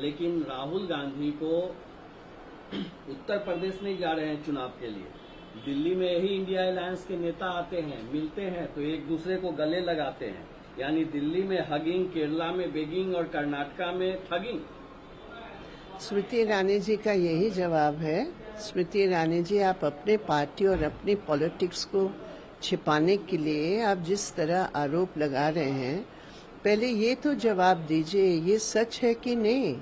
लेकिन राहुल गांधी को उत्तर प्रदेश में जा रहे हैं चुनाव के लिए। दिल्ली में यही इंडिया अलायंस के नेता आते हैं, मिलते हैं तो एक दूसरे को गले लगाते हैं। यानी दिल्ली में हगिंग, केरला में बेगिंग और कर्नाटका में ठगिंग। स्मृति ईरानी जी का यही जवाब है। स्मृति ईरानी जी, आप अपने पार्टी और अपनी पॉलिटिक्स को छिपाने के लिए आप जिस तरह आरोप लगा रहे हैं, पहले ये तो जवाब दीजिए, ये सच है कि नहीं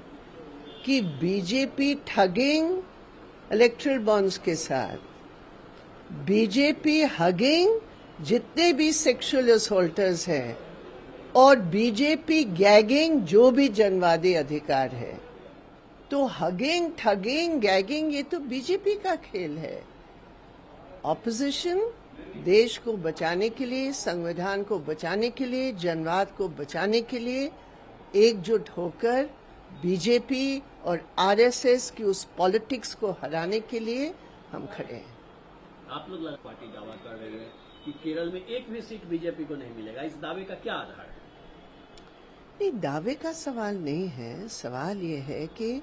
कि बीजेपी ठगिंग इलेक्टोरल बॉन्ड्स के साथ, बीजेपी हगिंग जितने भी सेक्सुअल असॉल्टर्स हैं, और बीजेपी गैगिंग जो भी जनवादी अधिकार है। तो हगिंग, ठगिंग, गैगिंग ये तो बीजेपी का खेल है। ऑपोजिशन देश को बचाने के लिए, संविधान को बचाने के लिए, जनवाद को बचाने के लिए एकजुट होकर बीजेपी और आरएसएस की उस पॉलिटिक्स को हराने के लिए हम खड़े हैं। आप लोग पार्टी दावा कर रहे हैं कि केरल में एक भी सीट बीजेपी को नहीं मिलेगा, इस दावे का क्या आधार है? नहीं, दावे का सवाल नहीं है। सवाल ये है कि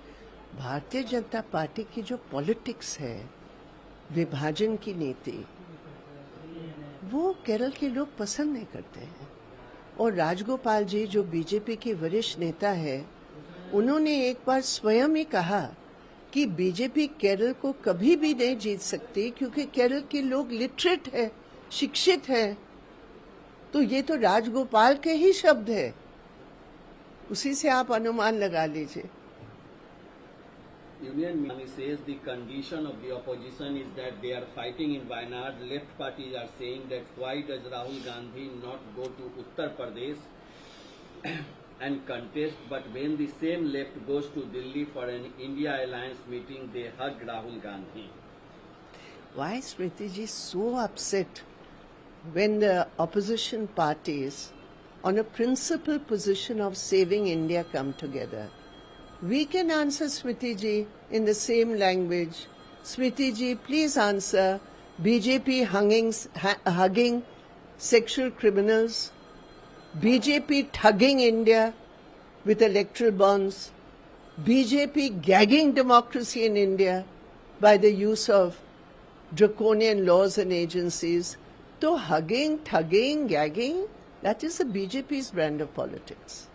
भारतीय जनता पार्टी की जो पॉलिटिक्स है, विभाजन की नीति, वो केरल के लोग पसंद नहीं करते हैं। और राजगोपाल जी जो बीजेपी के वरिष्ठ नेता है, उन्होंने एक बार स्वयं ही कहा कि बीजेपी केरल को कभी भी नहीं जीत सकती क्योंकि केरल के लोग लिटरेट है, शिक्षित है। तो ये तो राजगोपाल के ही शब्द है, उसी से आप अनुमान लगा लीजिए। Union Ministry says the condition of the opposition is that they are fighting in Wayanad. Left parties are saying that why does Rahul Gandhi not go to Uttar Pradesh and contest, but when the same left goes to Delhi for an India Alliance meeting, they hug Rahul Gandhi. Why is Smriti ji so upset when the opposition parties on a principal position of saving India come together? We can answer Smriti ji in the same language. Smriti ji, please answer. BJP hugging sexual criminals, BJP thugging India with electoral bonds, BJP gagging democracy in India by the use of draconian laws and agencies. So hugging, thugging, gagging, that is the BJP's brand of politics.